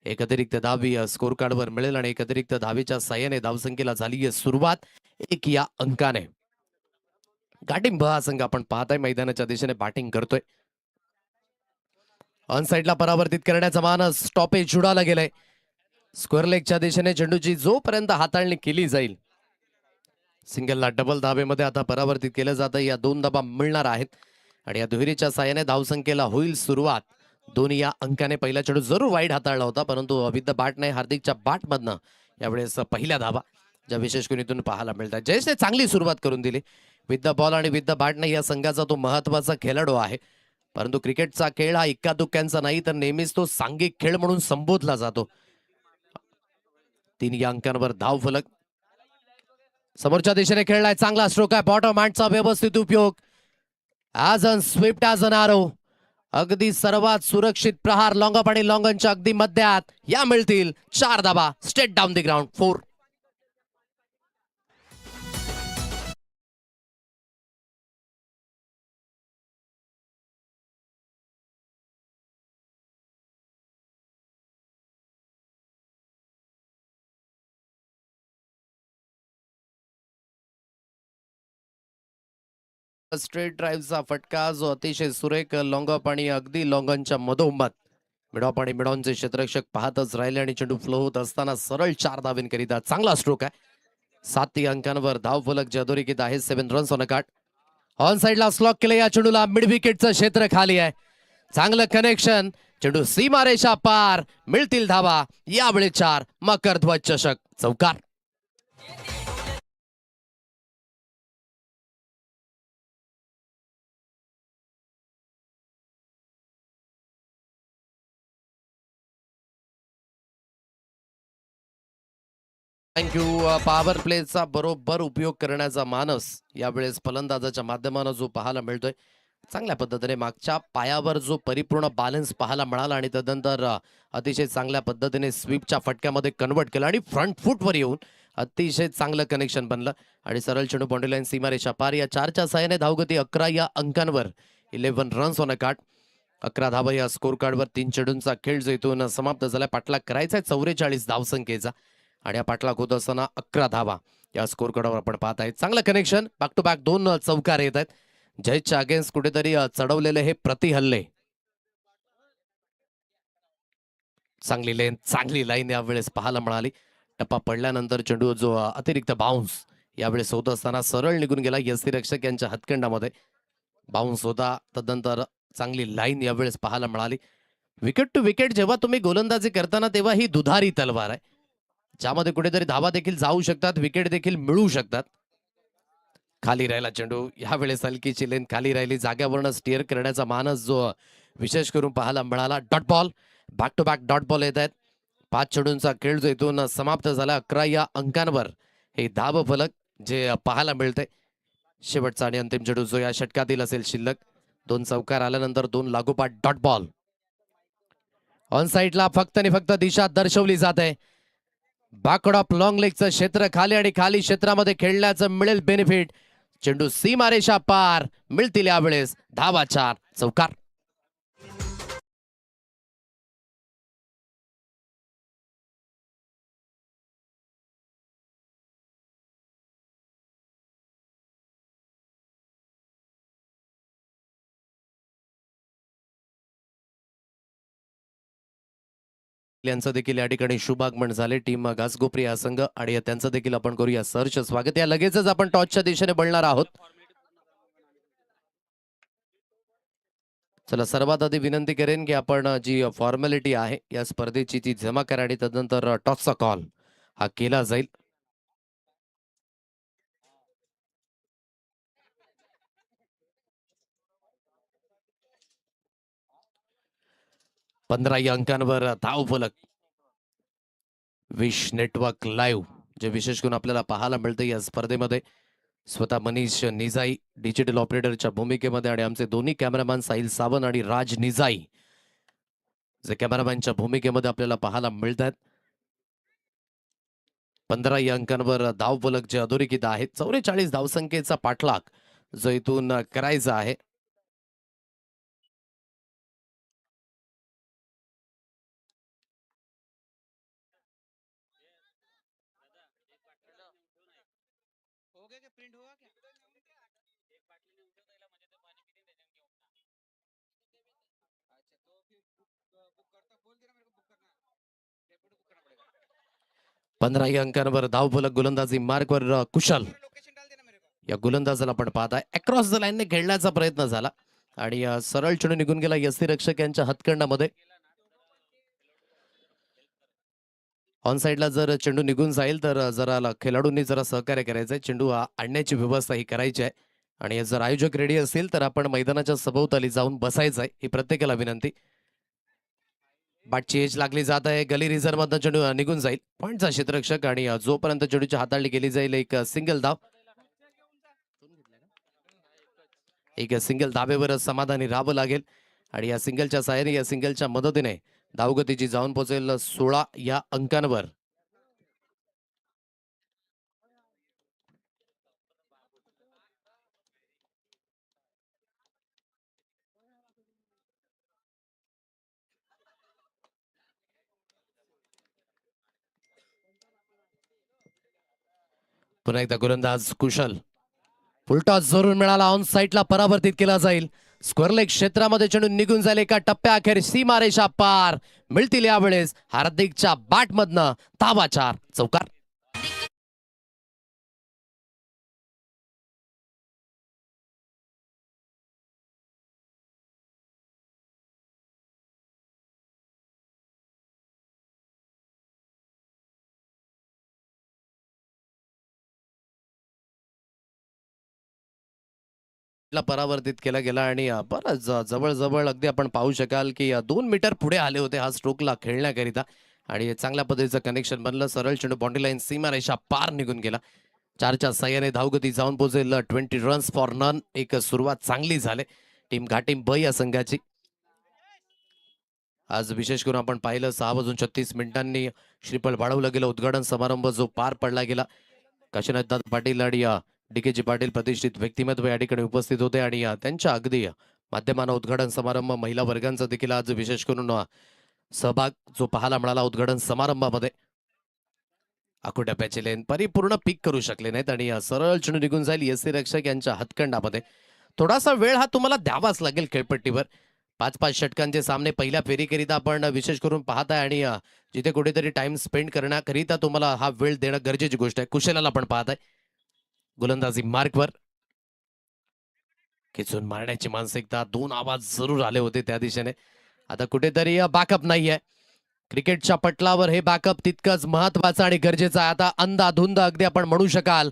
एक अतिरिक्त धावी स्कोर कार्डवर मिळेल आणि एक अतिरिक्त धावीच्या साह्याने धावसंख्येला झाली सुरुवात 1 या अंकाने. गाटिंग हा संघ आपण पाहताय मैदानाच्या दिशेने बॅटिंग करतोय. ऑन साइडला परावर्तित करण्याचा मान स्टॉपेज उडाला गेलाय. स्क्वेअर लेगच्या दिशेने चेंडूची जोपर्यंत हाताळणी केली जाईल सिंगलला डबल धावेमध्ये आता परावर्तित केलं जातं. या 2 धावा मिळणार आहेत आणि या दुहेरीच्या साह्याने धावसंख्येला होईल सुरुवात 2 या अंकाने. पहिला चेंडू जरूर वाईड हाताळला होता, परंतु विथ द बॅट नाही, हार्दिकच्या बॅट मधनं यावेळेस पहिल्या धावा ज्या विशेष करून पाहायला मिळतात. जयेशने चांगली सुरुवात करून दिली विथ द बॉल आणि विथ द बॅट नाही. या संघाचा तो महत्वाचा खेळाडू आहे. परंतु क्रिकेटचा खेळ हा इक्कादुक्क्यांचा नाही, तर नेहमीच तो सांघिक खेळ म्हणून संबोधला जातो. 3 या अंकांवर धाव फलक. समोरच्या दिशेने खेळलाय, चांगला स्ट्रोक आहे, बॉटम हँडचा व्यवस्थित उपयोग. As an swift as an arrow, अगदी सर्वात सुरक्षित प्रहार लॉंगअप आणि लॉंगनच्या अगदी मध्यात या मिळतील 4 धाबा. Straight down the ground. 4. Straight ड्राईव्हचा फटका जो अतिशय सुरेख लॉंगअप आणि अगदी लॉंगनच्या मधोमध मिडॉप आणि मिडॉनचे क्षेत्ररक्षक पाहतच राहिले आणि चेंडू फ्लो होत असताना सरळ 4 धावेंकरिता चांगला स्ट्रोक आहे. 7 अंकांवर धाव फलक जे अधोरेखित आहे. 7 runs on a card. On साइडला स्लॉक केले या चेंडूला. मिड विकेटचं क्षेत्र खाली आहे. चांगलं कनेक्शन. चेंडू सीमारेषा पार. मिळतील धावा. यावेळी 4. मकर ध्वज चषक चौकार. थँक्यू. पॉवर प्लेचा बरोबर उपयोग करण्याचा मानस यावेळेस फलंदाजाच्या माध्यमानं जो पाहायला मिळतोय. चांगल्या पद्धतीने मागच्या पायावर जो परिपूर्ण बॅलन्स पाहायला मिळाला आणि त्यानंतर अतिशय चांगल्या पद्धतीने स्वीपच्या फटक्यामध्ये कन्वर्ट केलं आणि फ्रंट फूटवर येऊन अतिशय चांगलं कनेक्शन बनलं आणि सरळ चेंडू बाउंड्री लाईन सीमारेषा पार. या 4च्या सहाय्याने धावगती 11 या अंकांवर. 11 रन्स ऑन अ कार्ड. 11 धावा या स्कोर कार्डवर. 3 चेंडूंचा खेळ जो इथून समाप्त झाला. पाठलाग करायचा आहे 44 धावसंख्येचा आणि या पाठलाग होत असताना 11 धावा या स्कोर कार्डवर आपण पाहत आहे. चांगलं कनेक्शन. बॅक टू बॅक 2 चौकार येत आहेत. जयच्या अगेन्स्ट कुठेतरी चढवलेले हे प्रतिहल्ले. चांगली लाईन यावेळेस पाहायला मिळाली. टप्पा पडल्यानंतर चेंडू जो अतिरिक्त बाउन्स यावेळेस होत असताना सरळ निघून गेला यष्टीरक्षक यांच्या हातखंडामध्ये. बाउन्स होता. तदनंतर चांगली लाईन यावेळेस पाहायला मिळाली. विकेट टू विकेट जेव्हा तुम्ही गोलंदाजी करताना तेव्हा ही दुधारी तलवार आहे, ज्यामध्ये कुठेतरी धावा देखील जाऊ शकतात, विकेट देखील मिळू शकतात. खाली राहिला चेंडू. यावेळेस हलकीची लेन खाली राहिली. जाग्यावरनं स्टिअर करण्याचा मानस जो विशेष करून पाहायला मिळाला. Dot ball. Back to back dot ball येत आहेत. 5 चेंडूंचा खेळ जो इथून समाप्त झाला. 11 या अंकांवर हे धाव फलक जे पाहायला मिळते. शेवटचा आणि अंतिम चेंडू जो या षटकातील असेल शिल्लक. 2 चौकार आल्यानंतर 2 लागोपाठ डॉट बॉल. ऑन साइडला फक्त आणि फक्त दिशा दर्शवली जाते. बॅकवर्ड ऑफ लॉंग लेगचं क्षेत्र खाली आणि खाली क्षेत्रामध्ये खेळण्याचं मिळेल बेनिफिट. चेंडू सीमारेषा पार. मिळतील यावेळेस धावा. 4 चौकार. यांचं देखील या ठिकाणी शुभागमन झाले. टीम घासगोपरी या संघ आणि त्यांचं देखील आपण करूया सर्च स्वागत. या लगेचच आपण टॉसच्या दिशेने बळणार आहोत. चला सर्वात आधी विनंती करेन की आपण जी फॉर्मॅलिटी आहे या स्पर्धेची ती जमा करा आणि तदनंतर टॉसचा कॉल हा केला जाईल. पंधरा या अंकांवर धाव फलक. विश नेटवर्क लाईव्ह जे विशेष करून आपल्याला पाहायला मिळते या स्पर्धेमध्ये. स्वतः मनीष निजाई डिजिटल ऑपरेटरच्या भूमिकेमध्ये आणि आमचे दोन्ही कॅमेरामॅन साहिल सावंत आणि राज निजाई जे कॅमेरामॅनच्या भूमिकेमध्ये आपल्याला पाहायला मिळतात. 15 या अंकांवर धाव फलक जे अधोरेखित आहेत. 44 धावसंख्येचा पाठलाग जो इथून करायचा आहे. पंधरा या अंकांवर धाव फलक. गोलंदाजी मार्कवर कुशल या गोलंदाजाला आपण पाहताय. अक्रॉस द लाईनने खेळण्याचा प्रयत्न झाला आणि सरळ चेंडू निघून गेला यष्टीरक्षक यांच्या हातखंडामध्ये. ऑन साइडला जर चेंडू निघून जाईल तर जरा खेळाडूंनी जरा सहकार्य करायचंय. चेंडू आणण्याची व्यवस्था ही करायची आहे. आणि जर आयोजक रेडी असतील तर आपण मैदानाच्या सभोवताली जाऊन बसायचं आहे, ही प्रत्येकाला विनंती. बॅटची एज लागली जात आहे, गली रिझर्व्ह मधनं चेंडू निघून जाईल. पॉईंटचा क्षेत्ररक्षक आणि जोपर्यंत चेंडूची हाताळणी केली जाईल एक सिंगल धाव. एक सिंगल धाबेवर समाधानी राहावं लागेल आणि या सिंगलच्या सहाय्याने या सिंगलच्या मदतीने धावगतीची जाऊन पोहोचेल 16 या अंकांवर. पुन्हा एकदा गोलंदाज कुशल, फुलटॉस जोरून मिळाला, ऑन साईडला परावर्तित केला जाईल. स्क्वेअरलेग क्षेत्रामध्ये चेंडू निघून जाईल एका टप्प्याअखेर सीमारेषा पार. मिळतील यावेळेस हार्दिकच्या बॅटमधनं धावा 4 चौकार. परावर्तित केला गेला आणि बरंच जवळ अगदी आपण पाहू शकाल की 2 मीटर पुढे आले होते हा स्ट्रोकला खेळण्याकरिता आणि चांगल्या पद्धतीचं कनेक्शन बनलं. सरळ चेंडू बाउंड्री लाईन सीमारेषा पार निघून गेला. 4च्या सहाय्याने धावगती जाऊन पोहोचेल 20 रन्स फॉर नन. एक सुरुवात चांगली झाली टीम घाटीम ब या संघाची. आज विशेष करून आपण पाहिलं 6:36 श्रीफळ वाढवलं गेलं. उद्घाटन समारंभ जो पार पडला गेला, काशीनाथ पाटील आणि DKG पाटील प्रतिष्ठित व्यक्तिमत्व या ठिकाणी उपस्थित होते आणि त्यांच्या अगदी माध्यमानं उद्घाटन समारंभ महिला वर्गांचा देखील आज विशेष करून सहभाग जो पाहायला मिळाला उद्घाटन समारंभामध्ये. आखोट्याप्याचे लेन परिपूर्ण पीक करू शकले नाहीत आणि सरळ चेंडू निघून जाईल यसी रक्षक यांच्या हातखंडामध्ये. थोडासा वेळ हा तुम्हाला द्यावाच लागेल खेळपट्टीवर. 5-5 षटकांचे सामने पहिल्या फेरीकरिता आपण विशेष करून पाहताय आणि जिथे कुठेतरी टाइम स्पेंड करण्याकरिता तुम्हाला हा वेळ देणं गरजेची गोष्ट आहे. कुशलाला आपण पाहताय गोलंदाजी मार्कवर खेचून मारण्याची मानसिकता. 2 आवाज जरूर आले होते त्या दिशेने. आता कुठेतरी बॅकअप नाहीये क्रिकेटच्या पटलावर. हे बॅकअप तितकंच महत्वाचं आणि गरजेचं आहे. आता अंधाधुंद अगदी आपण म्हणू शकाल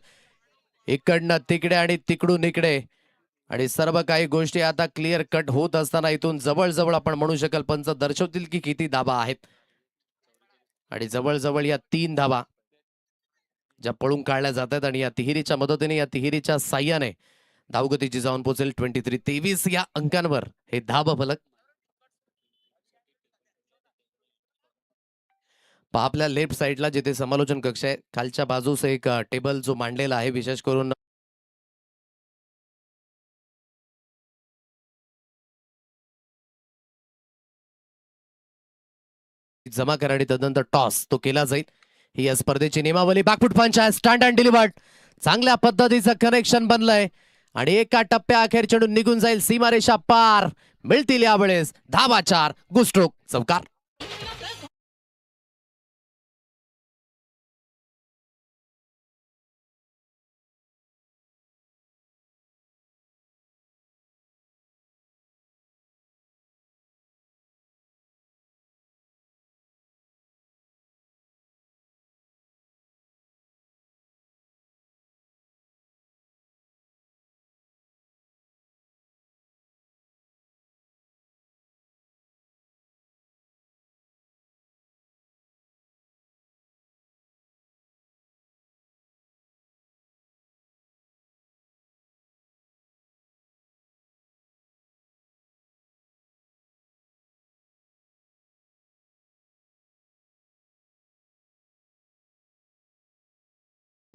इकडनं तिकडे आणि तिकडून इकडे आणि सर्व काही गोष्टी आता क्लिअर कट होत असताना इथून जवळ आपण म्हणू शकाल पंच दर्शवतील की किती धावा आहेत आणि जवळ या 3 धावा ज्या पळून काढल्या जातात आणि या तिहेरीच्या मदतीने या तिहेरीच्या साह्याने धावगतीची जाऊन पोहोचेल 23 या अंकांवर हे धाव फलक. पहा आपल्या लेफ्ट साईडला जिथे समालोचन कक्ष आहे खालच्या बाजूस एक टेबल जो मांडलेला आहे विशेष करून जमा करा आणि तदनंतर टॉस तो केला जाईल. ही या स्पर्धेची नियमावली. बॅकफुट पंच आहे, स्टँड अँड डिलिव्हर्ड. चांगल्या पद्धतीचं कनेक्शन बनलंय आणि एका टप्प्या अखेर चेंडू निघून जाईल सीमारेषा पार. मिळतील यावेळेस धावा 4 गुस्ट्रोक चौकार.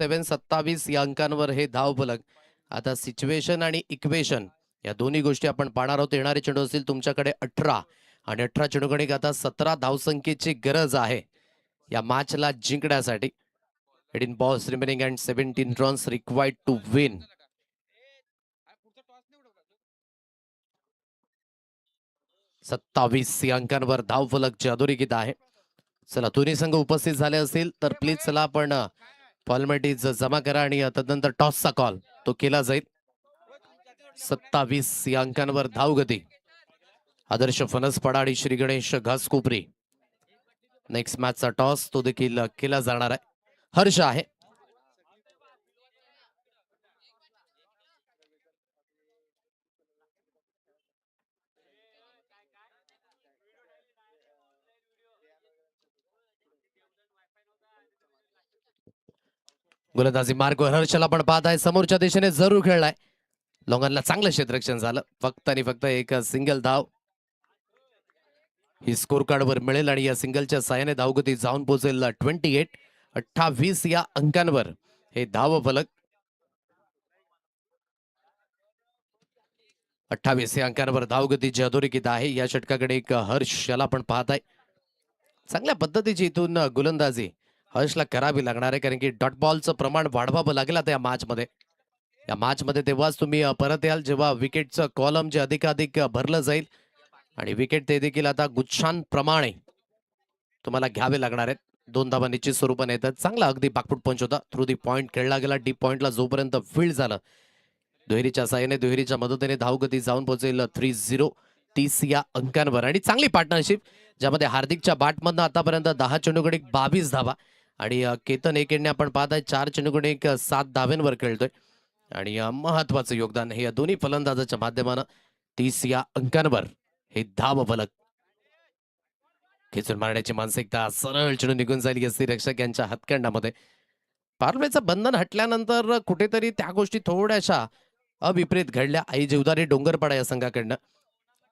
सेवन 27 या अंकांवर हे धाव फलक. आता सिच्युएशन आणि इक्वेशन या दोन्ही गोष्टी आपण पाहणार आहोत. येणारे चेंडू असतील तुमच्याकडे 18 आणि 18 चेंडूकडे आता 17 धावसंख्येची गरज आहे या मॅचला जिंकण्यासाठी. 18 balls remaining and 17 runs required to win. 27 या अंकांवर धाव फलकची अधोरेखित आहे. चला दोन्ही संघ उपस्थित झाले असतील तर प्लीज चला आपण फॉर्मॅलिटीज जमा करा आणि तदनंतर टॉसचा कॉल तो केला जाईल. 27 या अंकांवर धावगती. आदर्श फणसपाडा आणि श्री गणेश घासकोपरी. नेक्स्ट मॅचचा टॉस तो देखील केला जाणार आहे. हर्ष आहे गोलंदाजी मार्गवर हर्षला पण पाहत आहे, समोरच्या दिशेने जरूर खेळलाय. लोंगनला चांगलं क्षेत्ररक्षण झालं, फक्त आणि फक्त एक सिंगल धाव ही स्कोर कार्डवर मिळेल आणि या सिंगलच्या साहाय्याने धावगती जाऊन पोहोचेल 28 या अंकांवर. हे धाव फलक 28 या अंकांवर धावगतीची अधोरेखित आहे. या षटकाकडे एक हर्ष याला पण पाहत आहे. चांगल्या पद्धतीची इथून गोलंदाजी हर्षला करावी लागणार आहे, कारण की डॉट बॉलचं प्रमाण वाढवावं लागेल आता या मॅचमध्ये. या मॅचमध्ये तेव्हाच तुम्ही परत याल जेव्हा विकेटचं कॉलम जे अधिकाधिक भरलं जाईल आणि विकेट ते देखील आता गुच्छांप्रमाणे तुम्हाला घ्यावे लागणार आहेत. 2 धावा निश्चित स्वरूपाने येतात. चांगला अगदी बाकफूट पंच होता, थ्रू दी पॉइंट खेळला गेला. डीप पॉइंटला जोपर्यंत फील्ड झालं, दुहेरीच्या साहाय्याने दुहेरीच्या मदतीने धावगती जाऊन पोहोचेल 30 या अंकांवर. आणि चांगली पार्टनरशिप ज्यामध्ये हार्दिकच्या बॅटमधनं आतापर्यंत 10 चेंडूकडे 22 धावा आणि केतन एकेडने आपण पाहताय 4 चेंडूकडे 7 धाव्यांवर खेळतोय. आणि महत्वाचं योगदान हे या दोन्ही फलंदाजाच्या माध्यमानं 30 या अंकांवर हे धाव फलक. खेचून मारण्याची मानसिकता, सरळ चेंडू निघून जाईल यष्टीरक्षक यांच्या हातखंडामध्ये. पार्लेचं बंधन हटल्यानंतर कुठेतरी त्या गोष्टी थोड्याशा अविपरीत घडल्या. आई जीवदारी डोंगरपाडा या संघाकडनं,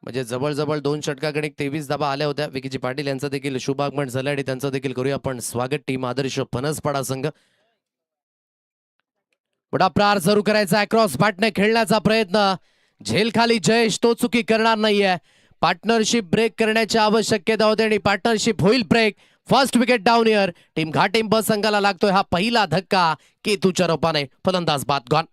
म्हणजे जवळजवळ 2 षटकाकडे 23 धाबा आल्या होत्या. विकीजी पाटील यांचं देखील शुभागमन झालं आणि त्यांचं देखील करूया आपण स्वागत. टीम आदर्श फणसपाडा संघ बडा प्रहार सुरू करायचा, क्रॉस बॅटने खेळण्याचा प्रयत्न. झेल खाली जयेश, तो चुकी करणार नाहीये. पार्टनरशिप ब्रेक करण्याची आवश्यकता होते आणि पार्टनरशिप होईल break. First wicket down here. Team Ghatimb संघाला लागतोय हा पहिला धक्का. केतूच्या रूपाने फलंदाज बाद गॉन.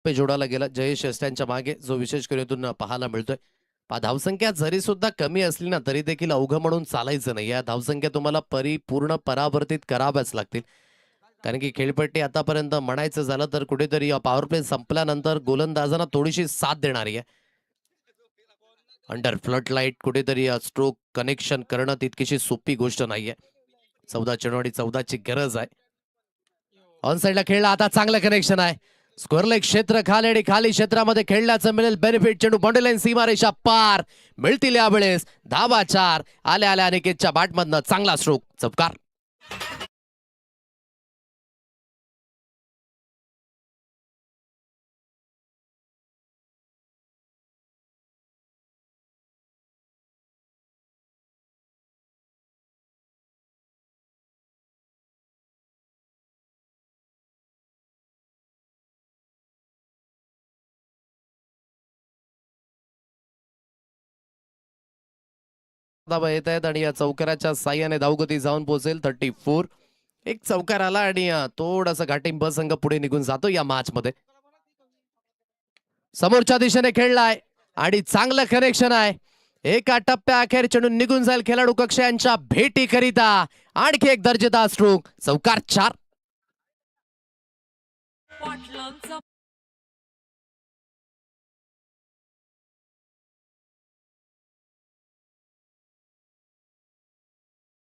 जोडाला गेला जयेश यष्ट्यांच्या मागे, जो विशेष करून पाहायला मिळतोय. धावसंख्या जरी सुद्धा कमी असली ना तरी देखील अवघं म्हणून चालायचं नाही. या धावसंख्या तुम्हाला परिपूर्ण परावर्तित कराव्याच लागतील, कारण की खेळपट्टी आतापर्यंत म्हणायचं झालं तर कुठेतरी पॉवर प्ले संपल्यानंतर गोलंदाजांना थोडीशी साथ देणारी आहे. अंडर फ्लड लाईट कुठेतरी स्ट्रोक कनेक्शन करणं तितकीशी सोपी गोष्ट नाहीये. 14 चेंडू आणि 14ची गरज आहे. ऑन साईडला खेळला, आता चांगलं कनेक्शन आहे. स्कोरले क्षेत्र खाली आणि खाली क्षेत्रामध्ये खेळण्याचं मिळेल बेनिफिट. चेंडू बाउंड्री लाईन सीमारेषा पार. मिळतील यावेळेस धावा 4. आल्या आल्या अनिकेतच्या बॅटमधनं चांगला स्ट्रोक, चपकार. धावा येत आहेत आणि या चौकाराच्या साह्याने धावगती जाऊन पोहोचेल 34. एक चौकार आला आणि थोडासा घाटिंब संघ पुढे निघून जातो या मॅच मध्ये. समोरच्या दिशेने खेळलाय आणि चांगलं कनेक्शन आहे. एका टप्प्या अखेर चेंडू निघून जाईल खेळाडू कक्ष यांच्या भेटी करिता. आणखी एक दर्जेदार स्ट्रोक, चौकार 4.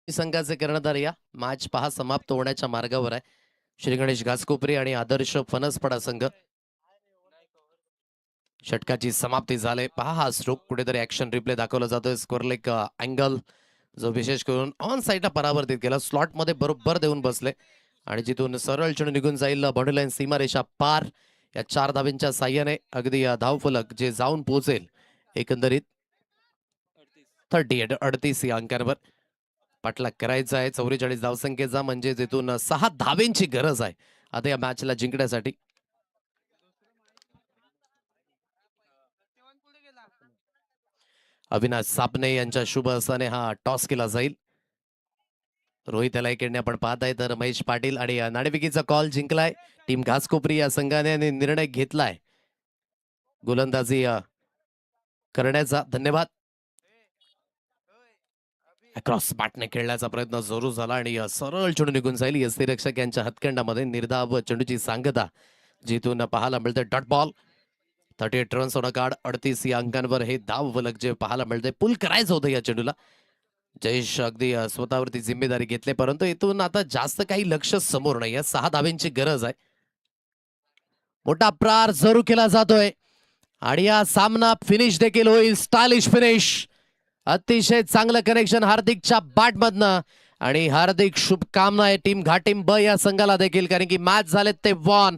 संघाचे कर्णधार या मॅच पहा समाप्त होण्याच्या मार्गावर आहे. श्री गणेश घासकोपरे आणि आदर्श फणसपाडा संघ. षटकाची समाप्ती झाली. पहा हा स्ट्रोक, कुठेतरी ऍक्शन रिप्ले दाखवला जातोय. स्कोरलेक अँगल जो विशेष करून ऑन साईडला परावर्तित केला, स्लॉट मध्ये बरोबर देऊन बसले आणि जिथून सरळ चेंडू निघून जाईल बाउंड्री लाईन सीमारेषा पार. या 4 धाव्यांच्या साह्याने अगदी धावफलक जे जाऊन पोहोचेल एकंदरीत 38 या अंकांवर. पाठलाग करायचा आहे 44 धावसंख्येचा, म्हणजे जिथून 6 धावेंची गरज आहे आता या मॅचला जिंकण्यासाठी. अविनाश सापणे यांच्या शुभ हस्ताने हा टॉस केला जाईल. रोहित लायकेडने आपण पाहताय तर महेश पाटील आणि नाणेफेकीचा कॉल जिंकलाय टीम घासकोपरी या संघाने आणि निर्णय घेतलाय गोलंदाजी करण्याचा. धन्यवाद. अक्रॉस बॅटने खेळण्याचा प्रयत्न सुरू झाला आणि सरळ चेंडू निघून जाईल. यष्टीरक्षक यांच्या हातखंडामध्ये निर्धाव चेंडूची सांगता जिथून पाहायला मिळते. Dot ball 38 runs on card. 38 या अंकांवर हे धाव फलक जे पाहायला मिळते. पुल करायचं होतं या चेंडूला. जयेश अगदी स्वतःवरती जिम्मेदारी घेतली, परंतु इथून आता जास्त काही लक्ष समोर नाही. 6 धाब्यांची गरज आहे. मोठा प्रहार जरूर केला जातोय आणि हा सामना फिनिश देखील होईल. Stylish finish. अतिशय चांगलं कनेक्शन हार्दिकच्या बॅट मधनं आणि हार्दिक शुभकामना आहे टीम घाटीम ब या संघाला देखील, कारण की मॅच झाले ते वॉन.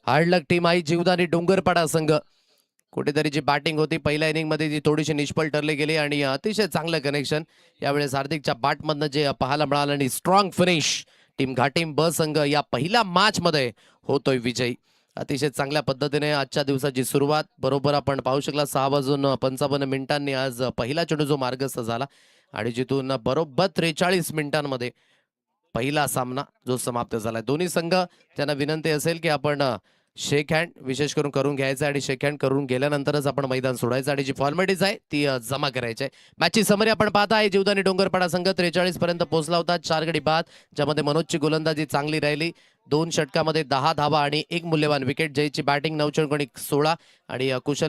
हार्डलक टीम आई जीवदानी डोंगरपाडा संघ. कुठेतरी जी बॅटिंग होती पहिल्या इनिंग मध्ये ती थोडीशी निष्फळ ठरली गेली आणि अतिशय चांगलं कनेक्शन यावेळेस हार्दिकच्या बॅटमधनं जे पाहायला मिळालं आणि स्ट्रॉंग फिनिश. टीम घाटीम ब संघ या पहिल्या मॅच मध्ये होतोय विजयी. अतिशय चांगल्या पद्धतीने आजच्या दिवसाची सुरुवात. बरोबर आपण पाहू शकला 6:55 आज पहिला चेंडू जो मार्गस्थ झाला आणि जिथून बरोबर 43 मिनिटांमध्ये पहिला सामना जो समाप्त झाला. दोन्ही संघ त्यांना विनंती असेल की आपण शेक हँड विशेष करून घ्यायचं आणि शेक हँड करून गेल्यानंतरच आपण मैदान सोडायचं आणि जी फॉर्मॅलिटीज आहे ती जमा करायची आहे. मॅचची समरी आपण पाहता आहे. जीवदानी डोंगरपाडा संघ 43 पर्यंत पोहोचला होता. 4 गडी बाद, ज्यामध्ये मनोजची गोलंदाजी चांगली राहिली. 2 षटकामध्ये 10 धावा आणि 1 मूल्यवान विकेट. जयची बॅटिंग 9 चेंडू 16 आणि कुशल